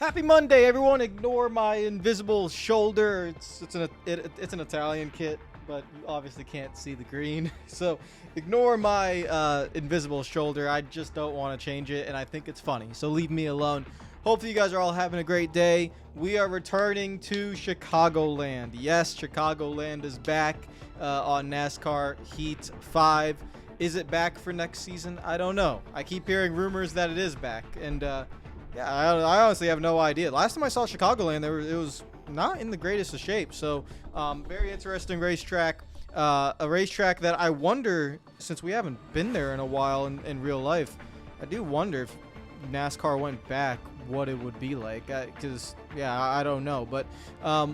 Happy Monday, everyone! Ignore my invisible shoulder. It's an Italian kit, but you obviously can't see the green. So ignore my invisible shoulder. I just don't want to change it, and I think it's funny. So leave me alone. Hopefully you guys are all having a great day. We are returning to Chicagoland. Yes, Chicagoland is back on NASCAR Heat 5. Is it back for next season? I don't know. I keep hearing rumors that it is back, and yeah, I honestly have no idea. Last time I saw Chicagoland, it was not in the greatest of shape. So, very interesting racetrack. A racetrack that I wonder, since we haven't been there in a while in real life, I do wonder if NASCAR went back, what it would be like. Because, yeah, I don't know. But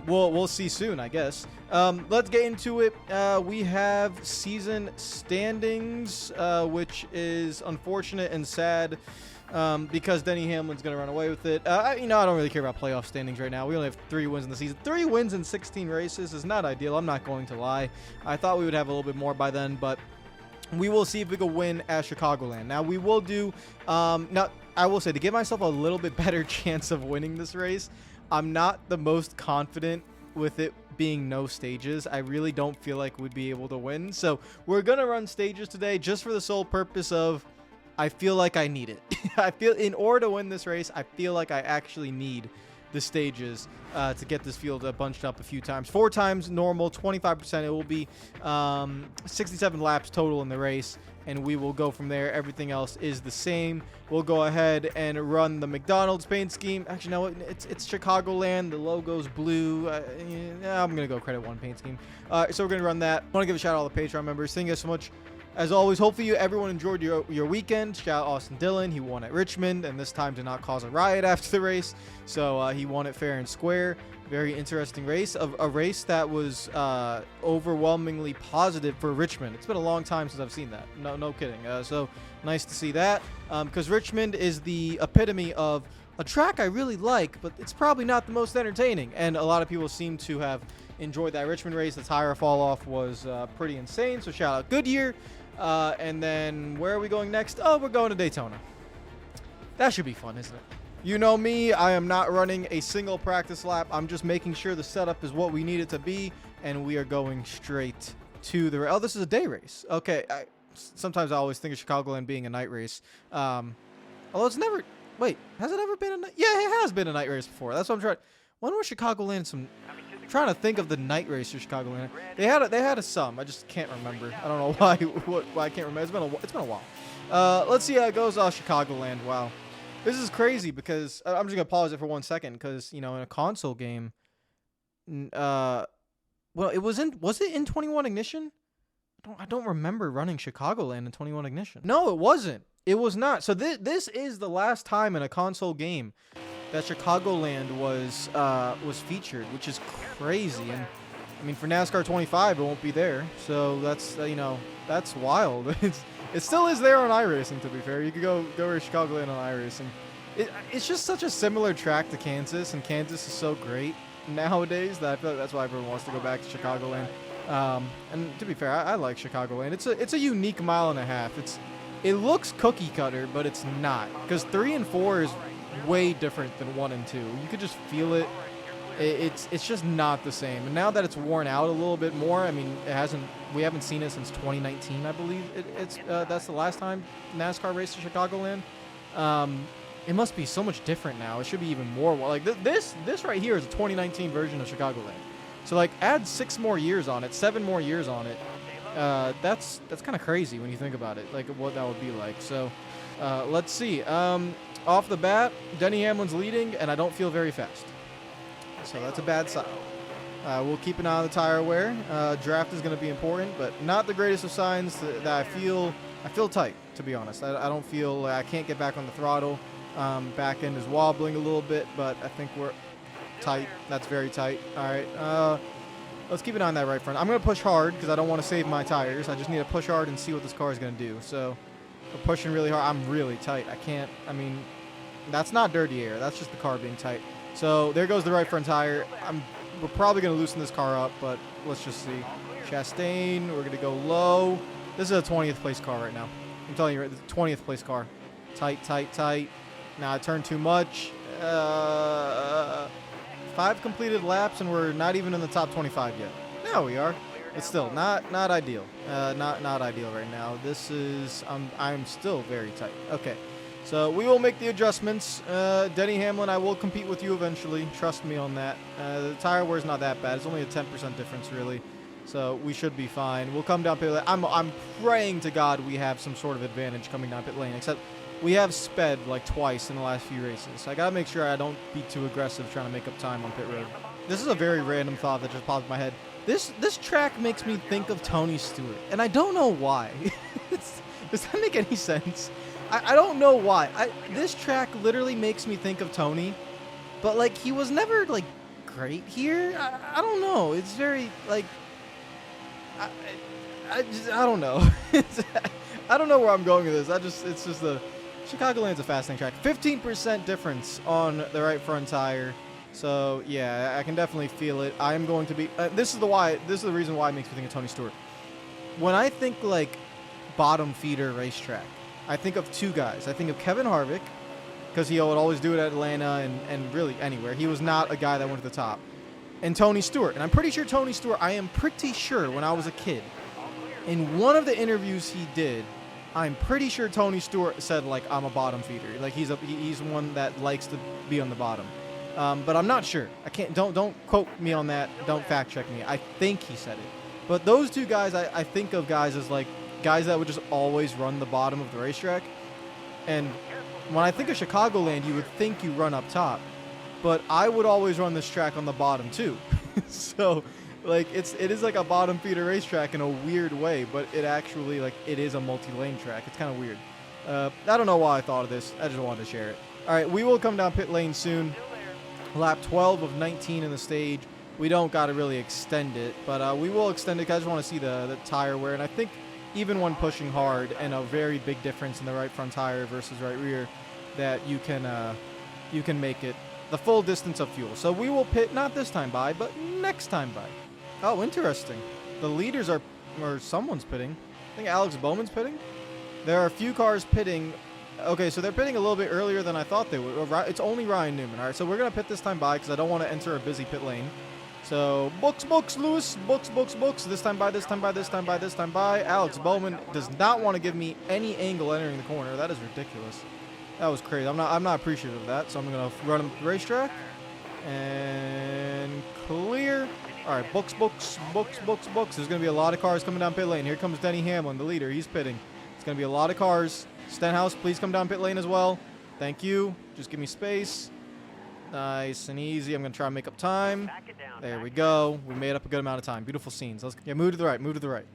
we'll see soon, I guess. Let's get into it. We have season standings, which is unfortunate and sad. Because Denny Hamlin's going to run away with it. I don't really care about playoff standings right now. We only have 3 wins in the season. 3 wins in 16 races is not ideal. I'm not going to lie. I thought we would have a little bit more by then, but we will see if we can win at Chicagoland. Now, we will do, I will say, to give myself a little bit better chance of winning this race, I'm not the most confident with it being no stages. I really don't feel like we'd be able to win. So we're going to run stages today just for the sole purpose of I feel like I need it. I feel in order to win this race, I feel like I actually need the stages to get this field bunched up a few times. 4 times normal, 25%. It will be 67 laps total in the race, and we will go from there. Everything else is the same. We'll go ahead and run the McDonald's paint scheme. Actually, no, it's Chicagoland. The logo's blue. I'm going to go credit 1 paint scheme. So we're going to run that. I want to give a shout out to all the Patreon members. Thank you guys so much. As always, hopefully everyone enjoyed your weekend. Shout out Austin Dillon. He won at Richmond, and this time did not cause a riot after the race. So he won it fair and square. Very interesting race. A race that was overwhelmingly positive for Richmond. It's been a long time since I've seen that. No kidding. So nice to see that. Because Richmond is the epitome of a track I really like, but it's probably not the most entertaining. And a lot of people seem to have enjoyed that Richmond race. The tire fall off was pretty insane. So shout out Goodyear. And then where are we going next? Oh, we're going to Daytona. That should be fun, isn't it? You know me, I am not running a single practice lap. I'm just making sure the setup is what we need it to be, and we are going straight to the... Oh, this is a day race. Okay, sometimes I always think of Chicagoland being a night race. Although it's never... Wait, has it ever been a night... Yeah, it has been a night race before. That's what I'm trying... When was Chicagoland some... I'm trying to think of the night race for Chicagoland. They had a some. I just can't remember. I don't know why I can't remember. It's been a while. Let's see how it goes. Chicagoland. Wow, this is crazy because I'm just gonna pause it for 1 second because in a console game, well, was it in 21 Ignition? I don't remember running Chicagoland in 21 Ignition. No, it wasn't. It was not. So this is the last time in a console game that Chicagoland was featured, which is crazy. And I mean, for NASCAR 25, it won't be there. So that's that's wild. It still is there on iRacing. To be fair, you could go to Chicagoland on iRacing. It's just such a similar track to Kansas, and Kansas is so great nowadays that I feel like that's why everyone wants to go back to Chicagoland. And to be fair, I like Chicagoland. It's a unique mile and a half. It looks cookie cutter, but it's not, because 3 and 4 is way different than 1 and 2. You could just feel it. It's just not the same. And now that it's worn out a little bit more, I mean, we haven't seen it since 2019, I believe. That's the last time NASCAR raced to Chicagoland. It must be so much different now. It should be even more. Like this right here is a 2019 version of Chicagoland. So like add 6 more years on it, 7 more years on it. That's kind of crazy when you think about it, like what that would be like. So let's see. Off the bat, Denny Hamlin's leading, and I don't feel very fast. So that's a bad sign. We'll keep an eye on the tire wear. Draft is going to be important, but not the greatest of signs that I feel tight, to be honest. I don't feel I can't get back on the throttle. Back end is wobbling a little bit, but I think we're tight. That's very tight. All right. Let's keep an eye on that right front. I'm going to push hard because I don't want to save my tires. I just need to push hard and see what this car is going to do. So we're pushing really hard. I'm really tight. That's not dirty air. That's just the car being tight. So there goes the right front tire. We're probably going to loosen this car up, but let's just see. Chastain, we're going to go low. This is a 20th place car right now. I'm telling you, the 20th place car. Tight, tight, tight. Now I turned too much. 5 completed laps, and we're not even in the top 25 yet. No, we are. It's still not ideal. Not ideal right now. This is I'm still very tight. Okay, so we will make the adjustments. Denny Hamlin, I will compete with you eventually. Trust me on that. The tire wear is not that bad. It's only a 10% difference really, so we should be fine. We'll come down pit lane. I'm praying to God we have some sort of advantage coming down pit lane. Except we have sped like twice in the last few races. So I gotta make sure I don't be too aggressive trying to make up time on pit road. This is a very random thought that just popped in my head. This track makes me think of Tony Stewart, and I don't know why. Does that make any sense? I don't know why. This track literally makes me think of Tony, but like he was never like great here. I don't know. It's very like I don't know. I don't know where I'm going with this. It's just the Chicagoland's a fast lane track. 15% difference on the right front tire. So yeah, I can definitely feel it. I am going to be. This is the reason why it makes me think of Tony Stewart. When I think like bottom feeder racetrack, I think of 2 guys. I think of Kevin Harvick, because he would always do it at Atlanta and really anywhere. He was not a guy that went to the top. And Tony Stewart. And I'm pretty sure Tony Stewart. I am pretty sure when I was a kid, in one of the interviews he did, I'm pretty sure Tony Stewart said like I'm a bottom feeder. Like he's one that likes to be on the bottom. But I'm not sure. I can't. Don't quote me on that. Don't fact check me. I think he said it. But those 2 guys, I think of guys as like guys that would just always run the bottom of the racetrack. And when I think of Chicagoland, you would think you run up top, but I would always run this track on the bottom too. So like it is like a bottom feeder racetrack in a weird way, but it actually like it is a multi-lane track. It's kind of weird. I don't know why I thought of this. I just wanted to share it. All right, we will come down pit lane soon. Lap 12 of 19 in the stage. We don't got to really extend it, but we will extend it because I just want to see the tire wear. And I think even when pushing hard and a very big difference in the right front tire versus right rear, that you can make it the full distance of fuel. So we will pit not this time by, but next time by. Oh, interesting. The leaders or someone's pitting. I think Alex Bowman's pitting. There are a few cars pitting. Okay, so they're pitting a little bit earlier than I thought they would. It's only Ryan Newman. All right, so we're going to pit this time by because I don't want to enter a busy pit lane. So, books, Lewis. Books. This time by. Alex Bowman does not want to give me any angle entering the corner. That is ridiculous. That was crazy. I'm not appreciative of that, so I'm going to run him the racetrack. And clear. All right, books. There's going to be a lot of cars coming down pit lane. Here comes Denny Hamlin, the leader. He's pitting. It's going to be a lot of cars. Stenhouse, please come down pit lane as well. Thank you. Just give me space. Nice and easy. I'm going to try and make up time. There we go. We made up a good amount of time. Beautiful scenes. Move to the right.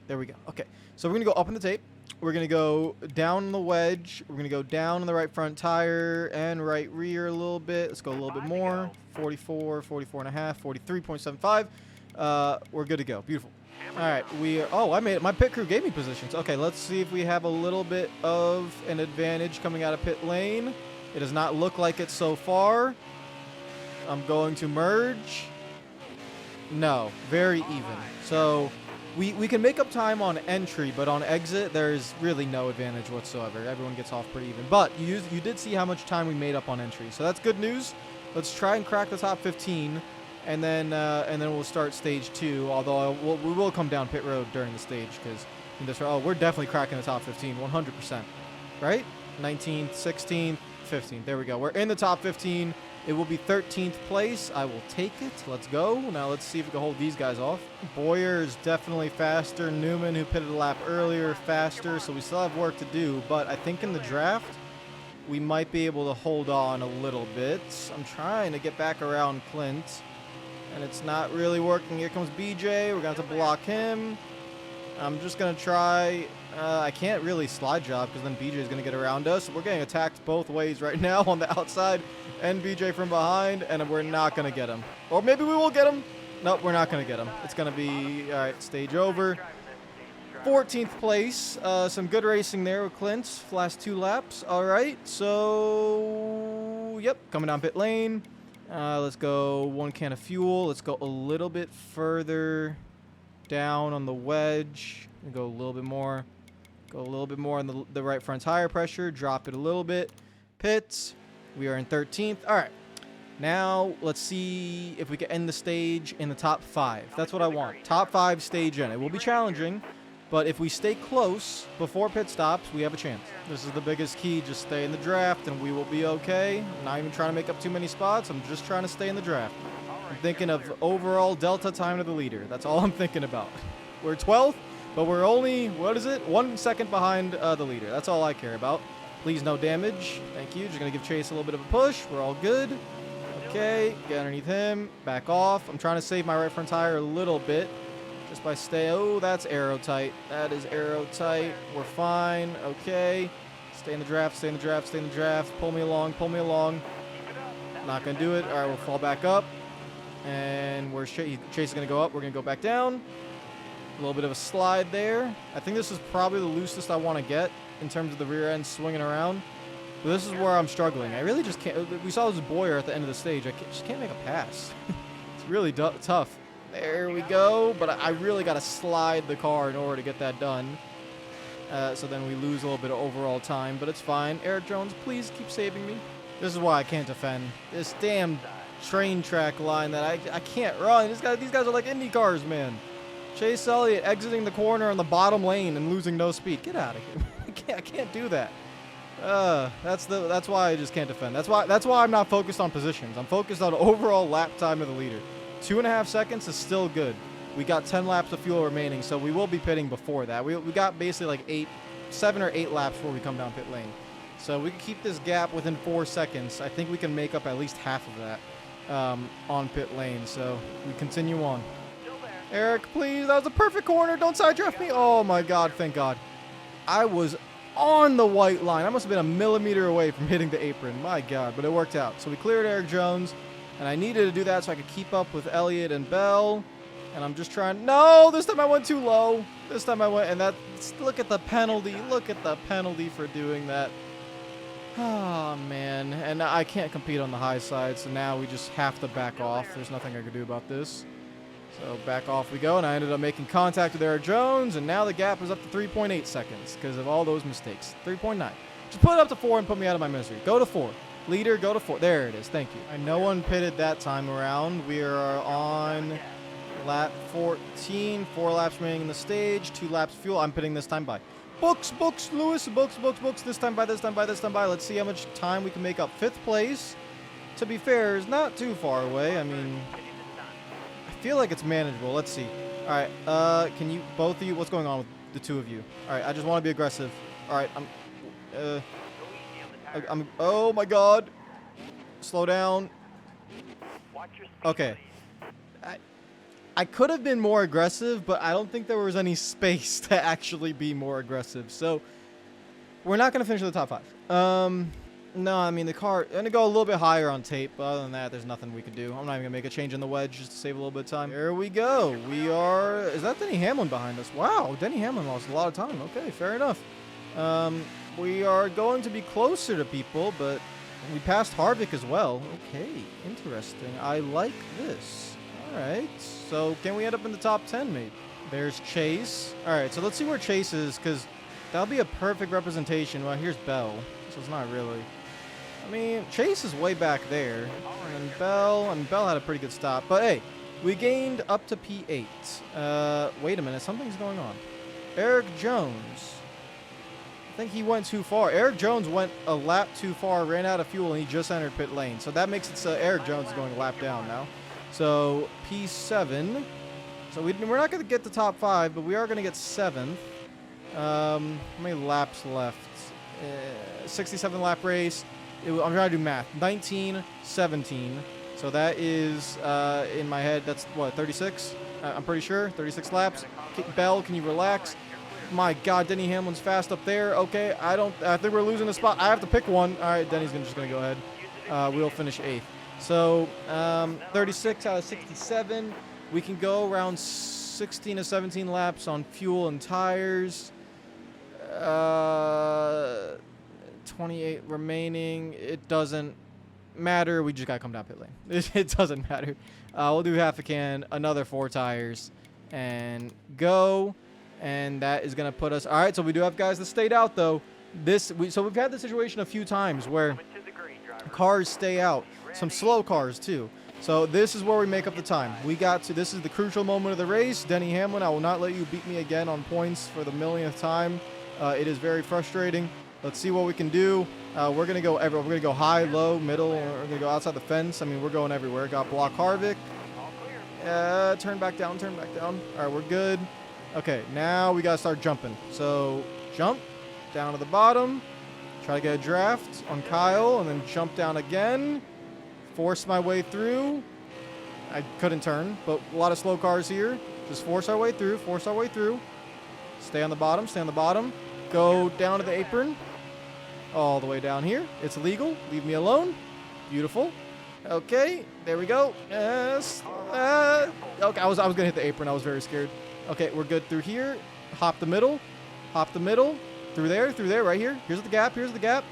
There we go. Okay. So we're going to go up in the tape. We're going to go down the wedge. We're going to go down on the right front tire and right rear a little bit. Let's go a little bit more. 44, 44 and a half, 43.75. We're good to go. Beautiful. All right, I made it. My pit crew gave me positions. Okay, let's see if we have a little bit of an advantage coming out of pit lane. It does not look like it so far. I'm going to merge. No, very even. So we can make up time on entry, but on exit, there's really no advantage whatsoever. Everyone gets off pretty even. But you did see how much time we made up on entry, so that's good news. Let's try and crack the top 15. And then we'll start stage 2. Although we will come down pit road during the stage because we're definitely cracking the top 15, 100%. Right? 19th, 16th, 15th. There we go. We're in the top 15. It will be 13th place. I will take it. Let's go. Now let's see if we can hold these guys off. Boyer is definitely faster. Newman, who pitted a lap earlier, faster. So we still have work to do. But I think in the draft, we might be able to hold on a little bit. I'm trying to get back around Clint. And it's not really working. Here comes BJ. We're going to have to block him. I'm just going to try. I can't really slide job because then BJ is going to get around us. We're getting attacked both ways right now on the outside and BJ from behind. And we're not going to get him. Or maybe we will get him. Nope, we're not going to get him. It's going to be, all right, stage over. 14th place. Some good racing there with Clint. Last 2 laps. All right. So, yep, coming down pit lane. Let's go 1 can of fuel. Let's go a little bit further down on the wedge. Go a little bit more. Go a little bit more on the right front tire pressure. Drop it a little bit. Pits. We are in 13th. All right. Now, let's see if we can end the stage in the top 5. That's what I want. Top 5 stage in. It will be challenging, but if we stay close before pit stops, we have a chance. This is the biggest key. Just stay in the draft, and we will be okay. I'm not even trying to make up too many spots. I'm just trying to stay in the draft. I'm thinking of overall delta time to the leader. That's all I'm thinking about. We're 12th, but we're only, 1 second behind the leader. That's all I care about. Please, no damage. Thank you. Just going to give Chase a little bit of a push. We're all good. Okay, get underneath him. Back off. I'm trying to save my right front tire a little bit. Just by Oh, that's aero tight. That is aero tight. We're fine. Okay. Stay in the draft, stay in the draft, stay in the draft. Pull me along, pull me along. Not going to do it. All right, we'll fall back up. And where's Chase? Chase is going to go up. We're going to go back down. A little bit of a slide there. I think this is probably the loosest I want to get in terms of the rear end swinging around. But this is where I'm struggling. I really just can't. We saw this Boyer at the end of the stage. Just can't make a pass. It's really tough. There we go. But I really got to slide the car in order to get that done. So then we lose a little bit of overall time. But it's fine. Eric Jones, please keep saving me. This is why I can't defend. This damn train track line that I can't run. These guys are like Indy cars, man. Chase Elliott exiting the corner on the bottom lane and losing no speed. Get out of here. I can't do that. That's why I just can't defend. That's why I'm not focused on positions. I'm focused on overall lap time of the leader. 2.5 seconds is still good. We got 10 laps of fuel remaining, so we will be pitting before that. We got basically like 7 or 8 laps before we come down pit lane. So we can keep this gap within 4 seconds. I think we can make up at least half of that on pit lane. So we continue on. Eric, please. That was a perfect corner. Don't side draft me. Oh, my God. Thank God. I was on the white line. I must have been a millimeter away from hitting the apron. My God. But it worked out. So we cleared Eric Jones. And I needed to do that so I could keep up with Elliott and Bell. And I'm just trying. No, this time I went too low. This time I went. And that. Look at the penalty. Look at the penalty for doing that. Oh, man. And I can't compete on the high side. So now we just have to back off. There's nothing I can do about this. So back off we go, and I ended up making contact with Eric Jones, and now the gap is up to 3.8 seconds because of all those mistakes. 3.9. Just put it up to 4 and put me out of my misery. Go to 4. Leader, go to 4. There it is. Thank you. And no one pitted that time around. We are on lap 14. 4 laps remaining in the stage. 2 laps fuel. I'm pitting this time by. Books, Lewis. Books. This time by. Let's see how much time we can make up. 5th place, to be fair, is not too far away. I mean, I feel like it's manageable. Let's see. All right. Can you, both of you, what's going on with the 2 of you? All right. I just want to be aggressive. All right. Oh my God. Slow down. Okay. I could have been more aggressive, but I don't think there was any space to actually be more aggressive. So we're not going to finish in the top 5. No, I mean, the car, I'm going to go a little bit higher on tape, but other than that, there's nothing we can do. I'm not even going to make a change in the wedge just to save a little bit of time. There we go. Is that Denny Hamlin behind us? Wow, Denny Hamlin lost a lot of time. Okay, fair enough. We are going to be closer to people, but we passed Harvick as well. Okay, interesting. I like this. All right, so can we end up in the top 10 maybe? There's Chase. All right, so let's see where Chase is, because that'll be a perfect representation. Well, here's Bell, so it's not really. I mean, Chase is way back there. And Bell had a pretty good stop. But hey, we gained up to P8. Wait a minute, something's going on. Eric Jones. I think he went too far. Eric Jones went a lap too far, ran out of fuel, and he just entered pit lane. So that makes it so Eric Jones is going a lap down now. So P7. So we're not going to get the top 5, but we are going to get 7th. How many laps left? 67 lap race. I'm trying to do math. 19, 17. So that is, in my head, that's what, 36? I'm pretty sure. 36 laps. Bell, can you relax? My God, Denny Hamlin's fast up there. Okay, I think we're losing the spot. I have to pick one. All right, Denny's just going to go ahead. We'll finish 8th. So 36 out of 67. We can go around 16 to 17 laps on fuel and tires. 28 remaining. It doesn't matter. We just got to come down pit lane. It doesn't matter. We'll do half a can, another 4 tires, and go. And that is going to put us. All right, so we do have guys that stayed out, though. So we've had this situation a few times where cars stay out. some slow cars too. So this is where we make up the time. This is the crucial moment of the race. Denny Hamlin, I will not let you beat me again on points for the millionth time. It is very frustrating. Let's see what we can do. We're gonna go high, low, middle. We're gonna go outside the fence. I mean, we're going everywhere. Got block Harvick. Turn back down. All right, we're good. Okay, now we gotta start jumping. So jump down to the bottom. Try to get a draft on Kyle, and then jump down again. Force my way through. I couldn't turn, but a lot of slow cars here. Just force our way through. Stay on the bottom. Go down to the apron. All the way down here. It's legal. Leave me alone. Beautiful. Okay, there we go. Yes. Okay, I was gonna hit the apron. I was very scared. Okay, we're good through here. Hop the middle. Through there, right here. Here's the gap.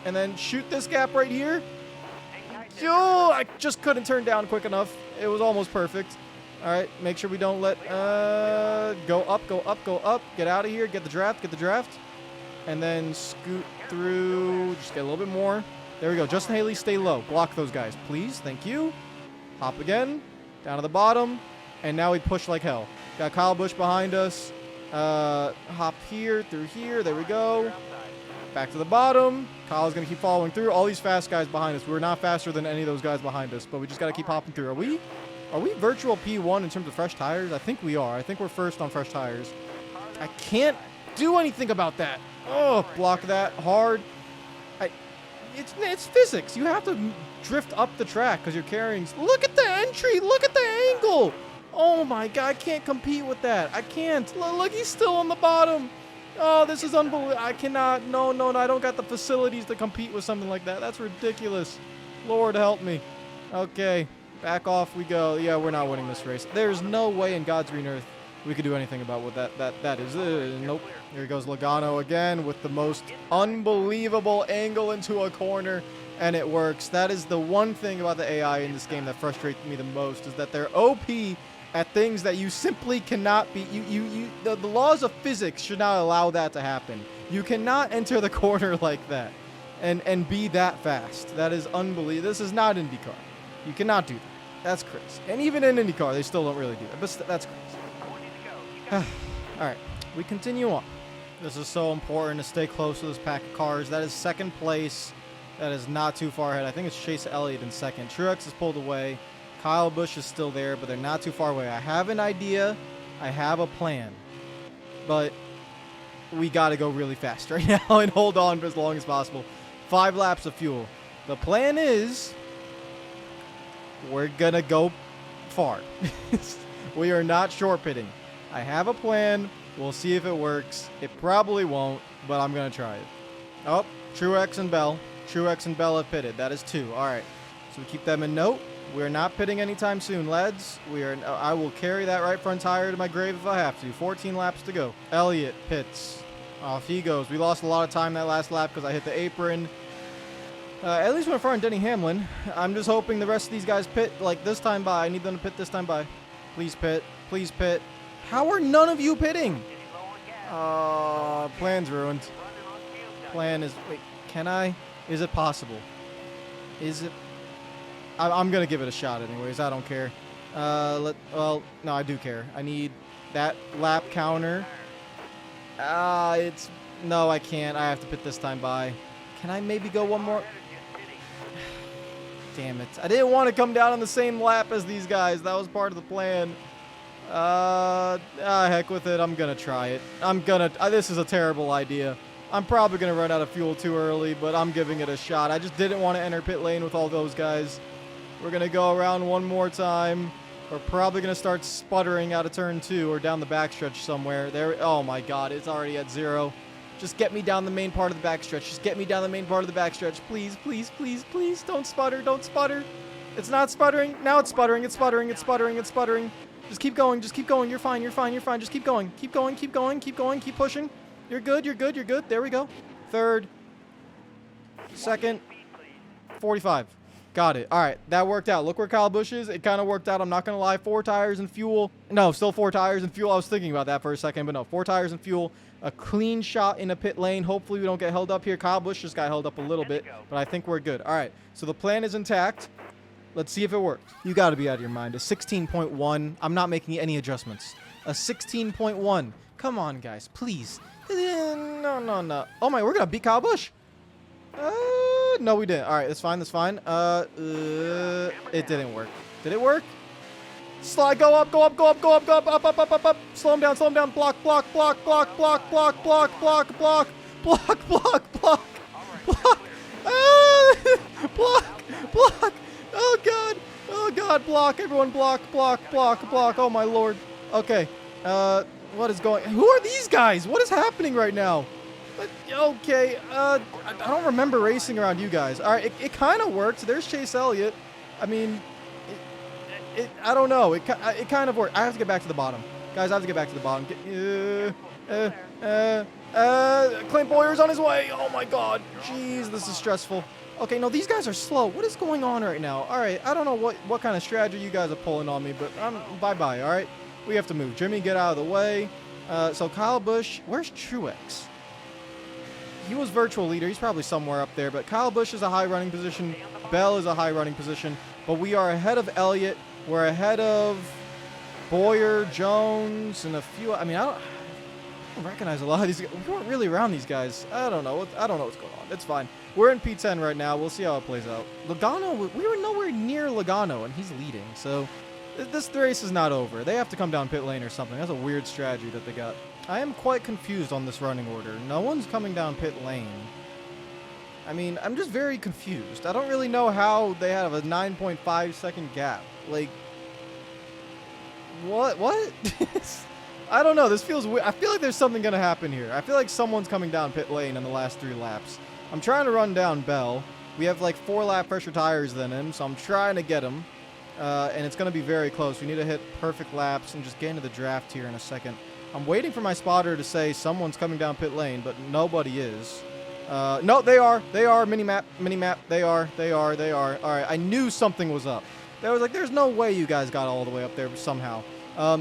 And then shoot this gap right here. Yo, I just couldn't turn down quick enough. It was almost perfect. All right, make sure we don't let go up. Get out of here. Get the draft. And then scoot through. Just get a little bit more. There we go. Justin Haley, stay low. Block those guys, please. Thank you. Hop again. Down to the bottom. And now we push like hell. Got Kyle Busch behind us. Hop here, through here. There we go. Back to the bottom. Kyle's going to keep following through. All these fast guys behind us. We're not faster than any of those guys behind us, but we just got to keep hopping through. Are we virtual P1 in terms of fresh tires? I think we are. I think we're first on fresh tires. I can't do anything about that. Oh, block that hard. It's physics. You have to drift up the track because you're carrying. Look at the entry. Look at the angle. Oh my God, I can't compete with that. I can't. Look, he's still on the bottom. Oh, this is unbelievable. I cannot. No, I don't got the facilities to compete with something like that. That's ridiculous. Lord help me. Okay, back off we go. Yeah, we're not winning this race. There's no way in God's green earth we could do anything about what that is. Nope. Here goes Logano again with the most unbelievable angle into a corner, and it works. That is the one thing about the AI in this game that frustrates me the most, is that they're OP at things that you simply cannot be. The laws of physics should not allow that to happen. You cannot enter the corner like that and be that fast. That is unbelievable. This is not IndyCar. You cannot do that. That's crazy. And even in IndyCar, they still don't really do that. But that's crazy. All right, we continue on. This is so important to stay close to this pack of cars. That is second place. That is not too far ahead. I think it's Chase Elliott in second. Truex is pulled away. Kyle Busch is still there, but they're not too far away. I have an idea. I have a plan. But we got to go really fast right now and hold on for as long as possible. 5 laps of fuel. The plan is we're going to go far. We are not short pitting. I have a plan. We'll see if it works. It probably won't, but I'm going to try it. Oh, Truex and Bell. Truex and Bell have pitted. That is 2. All right. So we keep them in note. We're not pitting anytime soon, lads. I will carry that right front tire to my grave if I have to. 14 laps to go. Elliott pits. Off he goes. We lost a lot of time that last lap because I hit the apron. At least we're far on Denny Hamlin. I'm just hoping the rest of these guys pit like this time by. I need them to pit this time by. Please pit. Please pit. How are none of you pitting? Plan's ruined. Plan is... Wait, can I? Is it possible? Is it... I'm going to give it a shot anyways. I don't care. Well, no, I do care. I need that lap counter. No, I can't. I have to pit this time by. Can I maybe go one more? Damn it. I didn't want to come down on the same lap as these guys. That was part of the plan. Heck with it. I'm going to try it. This is a terrible idea. I'm probably going to run out of fuel too early, but I'm giving it a shot. I just didn't want to enter pit lane with all those guys. We're going to go around one more time. We're probably going to start sputtering out of turn 2 or down the backstretch somewhere. There. Oh my God, it's already at 0. Just get me down the main part of the backstretch. Just get me down the main part of the backstretch. Please, please, please, please. Don't sputter. Don't sputter. It's not sputtering. Now it's sputtering. It's sputtering. It's sputtering. It's sputtering. Just keep going. Just keep going. You're fine. You're fine. You're fine. Just keep going. Keep going. Keep going. Keep going. Keep pushing. You're good. You're good. You're good. There we go. Third. Second. 45. Got it. All right. That worked out. Look where Kyle Busch is. It kind of worked out. I'm not going to lie. 4 tires and fuel. No, still 4 tires and fuel. I was thinking about that for a second, but no. 4 tires and fuel. A clean shot in a pit lane. Hopefully we don't get held up here. Kyle Busch just got held up a little bit, but I think we're good. All right. So the plan is intact. Let's see if it works. You got to be out of your mind. A 16.1. I'm not making any adjustments. A 16.1. Come on, guys. Please. No, no, no. Oh, my. We're going to beat Kyle Busch. No, we didn't. All right. That's fine. That's fine. It didn't work. Did it work? Slide. Go up. Go up. Go up. Go up. Go up. Up, up, up, up, up. Slow him down. Slow him down. Block, block, block, block, block, block, block, block, block, block, block, block, block. Block, block. Oh, God. Oh, God. Block. Everyone block, block, block, block. Oh, my Lord. Okay. What is going... Who are these guys? What is happening right now? Okay. I don't remember racing around you guys. All right. It kind of worked. There's Chase Elliott. I mean... I don't know. It kind of worked. I have to get back to the bottom. Guys, I have to get back to the bottom. Clint Boyer's on his way. Oh, my God. Jeez, this is stressful. Okay, no, these guys are slow. What is going on right now? All right, I don't know what kind of strategy you guys are pulling on me, but bye-bye, all right? We have to move. Jimmy, get out of the way. So Kyle Busch, where's Truex? He was virtual leader. He's probably somewhere up there, but Kyle Busch is a high running position. Bell is a high running position, but we are ahead of Elliott. We're ahead of Boyer, Jones, and a few. I mean, I don't recognize a lot of these guys. We weren't really around these guys. I don't know what's going on. It's fine. We're in P10 right now. We'll see how it plays out. Logano, we were nowhere near Logano, and he's leading. So this race is not over. They have to come down pit lane or something. That's a weird strategy that they got. I am quite confused on this running order. No one's coming down pit lane. I mean, I'm just very confused. I don't really know how they have a 9.5 second gap. Like, what? I don't know. This feels weird. I feel like there's something going to happen here. I feel like someone's coming down pit lane in the last 3 laps. I'm trying to run down Bell. We have like 4 lap pressure tires than him, so I'm trying to get him. And it's going to be very close. We need to hit perfect laps and just get into the draft here in a second. I'm waiting for my spotter to say someone's coming down pit lane, but nobody is. No, they are. They are. Mini-map. They are. All right, I knew something was up. There's no way you guys got all the way up there somehow.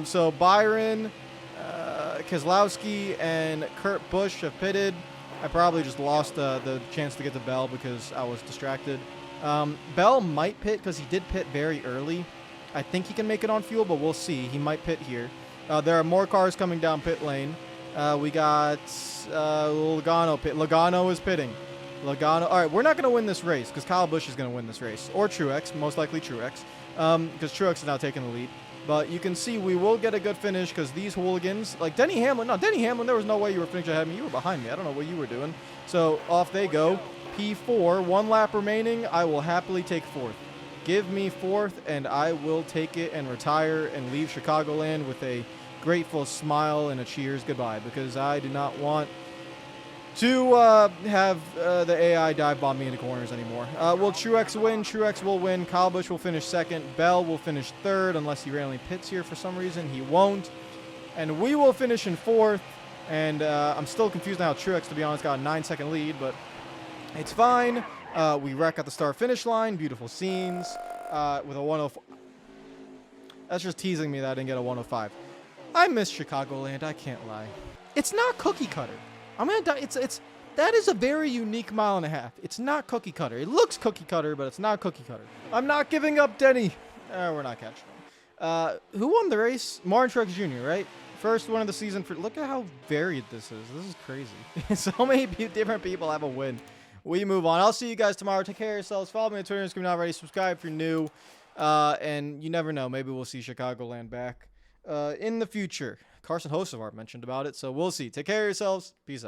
So Byron, Keselowski, and Kurt Busch have pitted. I probably just lost the chance to get to Bell because I was distracted. Bell might pit because he did pit very early. I think he can make it on fuel, but we'll see. He might pit here. There are more cars coming down pit lane. We got Logano pit. Logano is pitting. Logano. All right, we're not going to win this race because Kyle Busch is going to win this race. Or Truex, most likely Truex, because Truex is now taking the lead. But you can see we will get a good finish because these hooligans, like Denny Hamlin, there was no way you were finishing ahead of me. You were behind me. I don't know what you were doing. So off they go. P4, 1 lap remaining. I will happily take 4th. Give me 4th, and I will take it and retire and leave Chicagoland with a grateful smile and a cheers goodbye because I do not want to have the AI dive bomb me into corners anymore. Will Truex win? Truex will win. Kyle Busch will finish 2nd. Bell will finish 3rd unless he randomly pits here for some reason. He won't. And we will finish in 4th. And I'm still confused now. Truex, to be honest, got a 9-second lead, but it's fine. We wreck at the start-finish line. Beautiful scenes with a 104. That's just teasing me that I didn't get a 105. I miss Chicagoland. I can't lie. It's not cookie cutter. I'm gonna die. That is a very unique mile and a half. It's not cookie cutter. It looks cookie cutter, but it's not cookie cutter. I'm not giving up, Denny. We're not catching him. Who won the race? Martin Truex Jr., right? First one of the season. Look at how varied this is. This is crazy. So many different people have a win. We move on. I'll see you guys tomorrow. Take care of yourselves. Follow me on Twitter, Instagram, not ready. Subscribe if you're new. And you never know. Maybe we'll see Chicagoland back in the future. Carson Hocevar mentioned about it, so we'll see. Take care of yourselves. Peace out.